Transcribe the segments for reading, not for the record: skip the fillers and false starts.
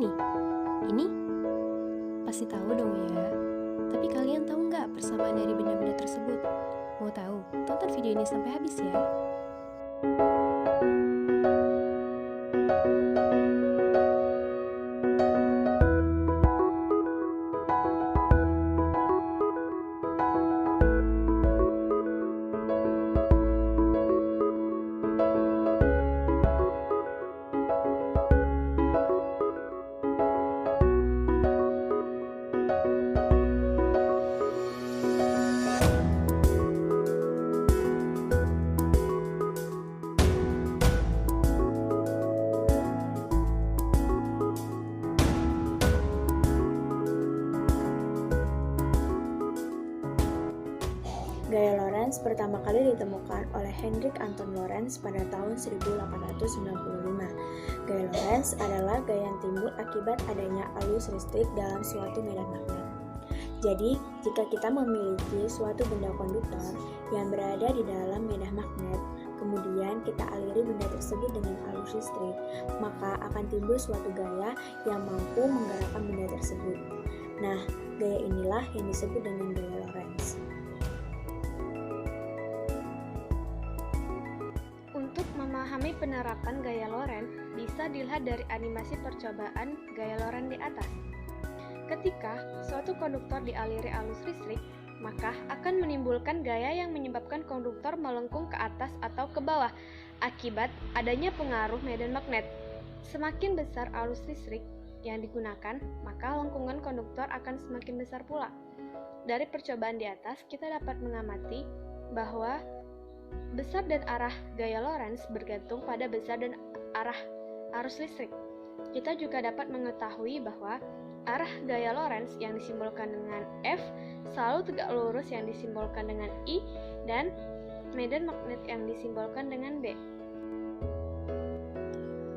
ini? Ini? Pasti tahu dong ya. Tapi kalian tahu nggak persamaan dari benda-benda tersebut? Mau tahu? Tonton video ini sampai habis ya. Gaya Lorentz pertama kali ditemukan oleh Hendrik Anton Lorentz pada tahun 1895. Gaya Lorentz adalah gaya yang timbul akibat adanya arus listrik dalam suatu medan magnet. Jadi, jika kita memiliki suatu benda konduktor yang berada di dalam medan magnet, kemudian kita aliri benda tersebut dengan arus listrik, maka akan timbul suatu gaya yang mampu menggerakkan benda tersebut. Nah, gaya inilah yang disebut dengan gaya Lorentz. Untuk memahami penerapan gaya Lorentz, bisa dilihat dari animasi percobaan gaya Lorentz di atas. Ketika suatu konduktor dialiri arus listrik, maka akan menimbulkan gaya yang menyebabkan konduktor melengkung ke atas atau ke bawah akibat adanya pengaruh medan magnet. Semakin besar arus listrik yang digunakan, maka lengkungan konduktor akan semakin besar pula. Dari percobaan di atas, kita dapat mengamati bahwa besar dan arah gaya Lorentz bergantung pada besar dan arah arus listrik. Kita juga dapat mengetahui bahwa arah gaya Lorentz yang disimbolkan dengan F selalu tegak lurus yang disimbolkan dengan I, dan medan magnet yang disimbolkan dengan B.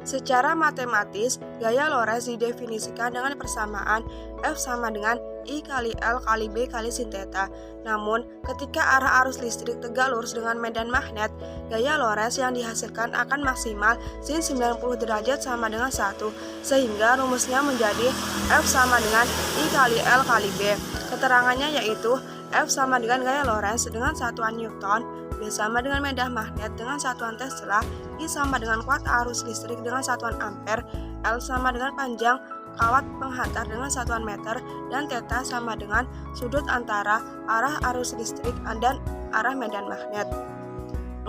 Secara matematis, gaya Lorentz didefinisikan dengan persamaan F sama dengan I kali L kali B kali sin theta. Namun, ketika arah arus listrik tegak lurus dengan medan magnet, gaya Lorentz yang dihasilkan akan maksimal sin 90 derajat sama dengan 1, sehingga rumusnya menjadi F sama dengan I kali L kali B. Keterangannya yaitu F sama dengan gaya Lorentz dengan satuan Newton, B sama dengan medan magnet dengan satuan Tesla, I sama dengan kuat arus listrik dengan satuan ampere, L sama dengan panjang kawat penghantar dengan satuan meter, dan theta sama dengan sudut antara arah arus listrik dan arah medan magnet.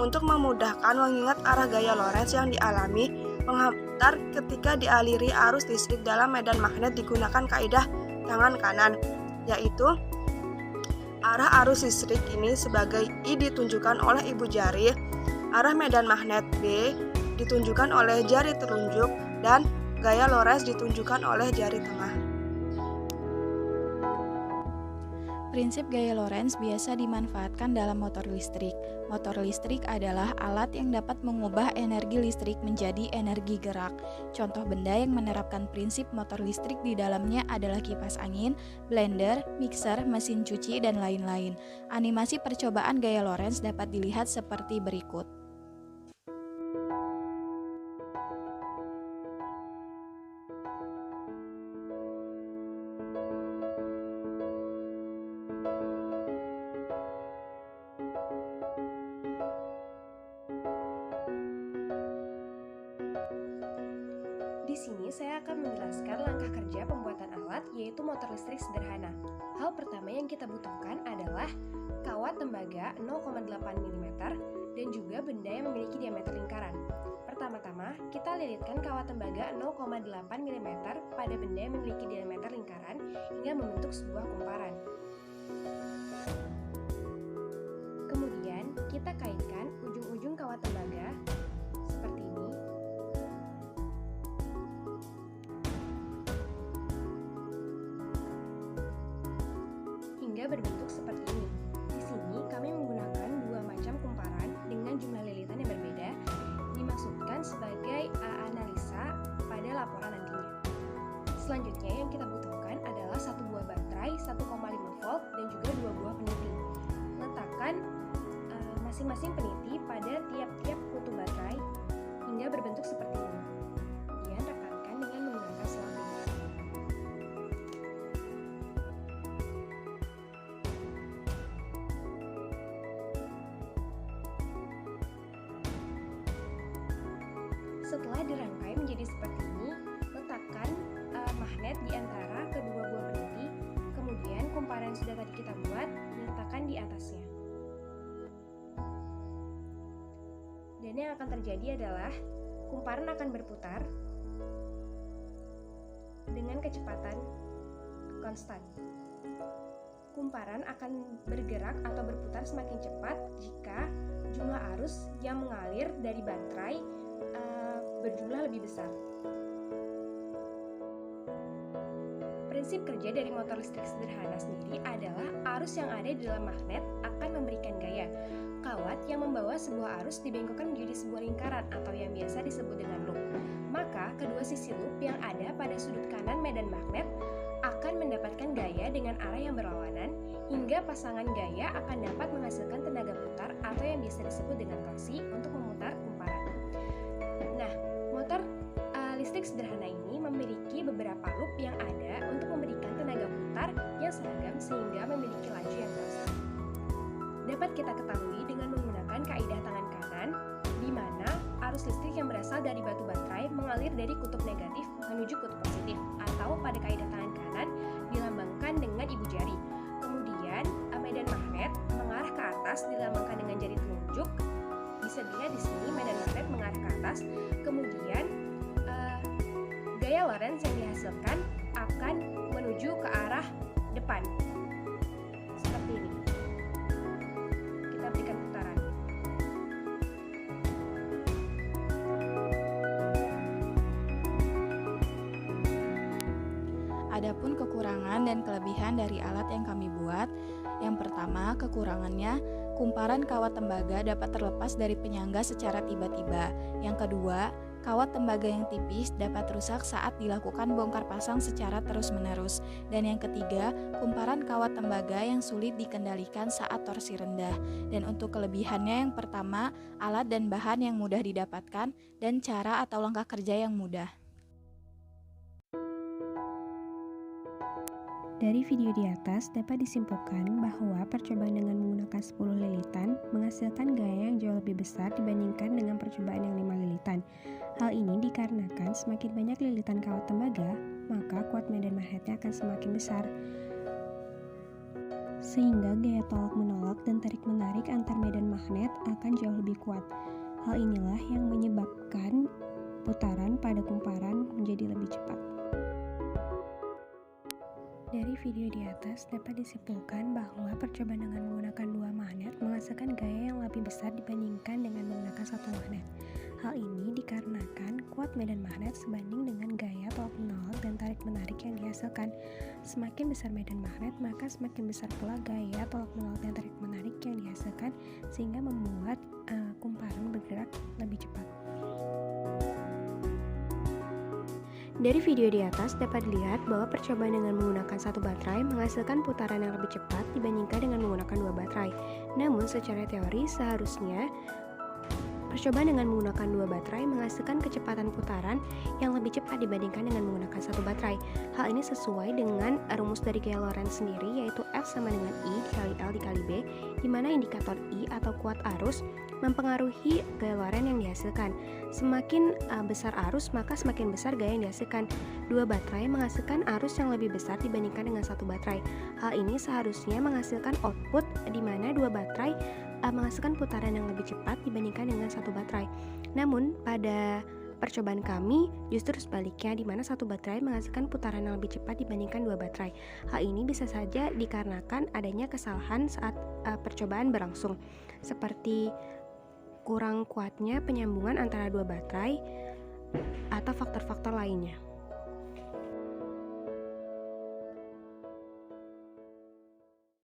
Untuk memudahkan mengingat arah gaya Lorentz yang dialami penghantar ketika dialiri arus listrik dalam medan magnet digunakan kaidah tangan kanan, yaitu arah arus listrik ini sebagai I ditunjukkan oleh ibu jari, arah medan magnet B ditunjukkan oleh jari telunjuk, dan gaya Lorentz ditunjukkan oleh jari tengah. Prinsip gaya Lorentz biasa dimanfaatkan dalam motor listrik. Motor listrik adalah alat yang dapat mengubah energi listrik menjadi energi gerak. Contoh benda yang menerapkan prinsip motor listrik di dalamnya adalah kipas angin, blender, mixer, mesin cuci, dan lain-lain. Animasi percobaan gaya Lorentz dapat dilihat seperti berikut. Di sini saya akan menjelaskan langkah kerja pembuatan alat, yaitu motor listrik sederhana. Hal pertama yang kita butuhkan adalah kawat tembaga 0,8 mm dan juga benda yang memiliki diameter lingkaran. Pertama-tama, kita lilitkan kawat tembaga 0,8 mm pada benda yang memiliki diameter lingkaran hingga membentuk sebuah kumparan. Kemudian, kita kaitkan ujung-ujung kawat tembaga seperti ini. Hingga berbentuk seperti ini. Di sini kami menggunakan dua macam kumparan dengan jumlah lilitan yang berbeda, dimaksudkan sebagai analisa pada laporan nantinya. Selanjutnya yang kita butuhkan adalah satu buah baterai 1,5 volt dan juga dua buah peniti. Letakkan masing-masing peniti pada tiap-tiap kutu baterai hingga berbentuk seperti ini. Kemudian rekatkan dengan menggunakan selang benang. Setelah dirangkai menjadi seperti ini, letakkan magnet di antara kedua buah berhenti. Kemudian kumparan yang sudah tadi kita buat diletakkan di atasnya. Dan yang akan terjadi adalah kumparan akan berputar dengan kecepatan konstan. Kumparan akan bergerak atau berputar semakin cepat jika jumlah arus yang mengalir dari baterai berjumlah lebih besar. Prinsip kerja dari motor listrik sederhana sendiri adalah arus yang ada di dalam magnet akan memberikan gaya. Kawat yang membawa sebuah arus dibengkokkan menjadi sebuah lingkaran atau yang biasa disebut dengan loop. Maka, kedua sisi loop yang ada pada sudut kanan medan magnet akan mendapatkan gaya dengan arah yang berlawanan hingga pasangan gaya akan dapat menghasilkan tenaga putar atau yang biasa disebut dengan torsi untuk memutar kumparan. Nah, motor listrik sederhana ini memiliki beberapa loop yang ada untuk memberikan tenaga putar yang seragam sehingga memiliki laju yang terasa. Dapat kita ketahui dengan menggunakan kaidah tangan kanan, di mana arus listrik yang berasal dari batu baterai mengalir dari kutub negatif menuju kutub positif, atau pada kaidah tangan kanan dilambangkan dengan ibu jari. Kemudian medan magnet mengarah ke atas dilambangkan dengan jari telunjuk. Bisa dilihat di sini medan magnet mengarah ke atas. Kemudian gaya Lorentz yang dihasilkan akan menuju ke arah depan. Seperti ini. Kita berikan putaran. Adapun kekurangan dan kelebihan dari alat yang kami buat, yang pertama kekurangannya, kumparan kawat tembaga dapat terlepas dari penyangga secara tiba-tiba. Yang kedua, kawat tembaga yang tipis dapat rusak saat dilakukan bongkar pasang secara terus-menerus. Dan yang ketiga, kumparan kawat tembaga yang sulit dikendalikan saat torsi rendah. Dan untuk kelebihannya yang pertama, alat dan bahan yang mudah didapatkan, dan cara atau langkah kerja yang mudah. Dari video di atas dapat disimpulkan bahwa percobaan dengan menggunakan 10 lilitan menghasilkan gaya yang jauh lebih besar dibandingkan dengan percobaan yang 5 lilitan. Hal ini dikarenakan semakin banyak lilitan kawat tembaga, maka kuat medan magnetnya akan semakin besar. Sehingga gaya tolak-menolak dan tarik-menarik antar medan magnet akan jauh lebih kuat. Hal inilah yang menyebabkan putaran pada kumparan menjadi lebih cepat. Dari video di atas dapat disimpulkan bahwa percobaan dengan menggunakan dua magnet menghasilkan gaya yang lebih besar dibandingkan dengan menggunakan satu magnet. Hal ini dikarenakan kuat medan magnet sebanding dengan gaya tolak-menolak dan tarik-menarik yang dihasilkan. Semakin besar medan magnet, maka semakin besar pula gaya tolak-menolak dan tarik-menarik yang dihasilkan, sehingga membuat kumparan bergerak lebih cepat. Dari video di atas dapat dilihat bahwa percobaan dengan menggunakan satu baterai menghasilkan putaran yang lebih cepat dibandingkan dengan menggunakan dua baterai. Namun secara teori seharusnya percobaan dengan menggunakan dua baterai menghasilkan kecepatan putaran yang lebih cepat dibandingkan dengan menggunakan satu baterai. Hal ini sesuai dengan rumus dari gaya Lorentz sendiri, yaitu F sama dengan I dikali L dikali B, di mana indikator I atau kuat arus mempengaruhi gaya Lorentz yang dihasilkan. Semakin besar arus, maka semakin besar gaya yang dihasilkan. Dua baterai menghasilkan arus yang lebih besar dibandingkan dengan satu baterai. Hal ini seharusnya menghasilkan output di mana dua baterai menghasilkan putaran yang lebih cepat dibandingkan dengan satu baterai. Namun pada percobaan kami justru sebaliknya, di mana satu baterai menghasilkan putaran yang lebih cepat dibandingkan dua baterai. Hal ini bisa saja dikarenakan adanya kesalahan saat percobaan berlangsung, seperti kurang kuatnya penyambungan antara dua baterai atau faktor-faktor lainnya.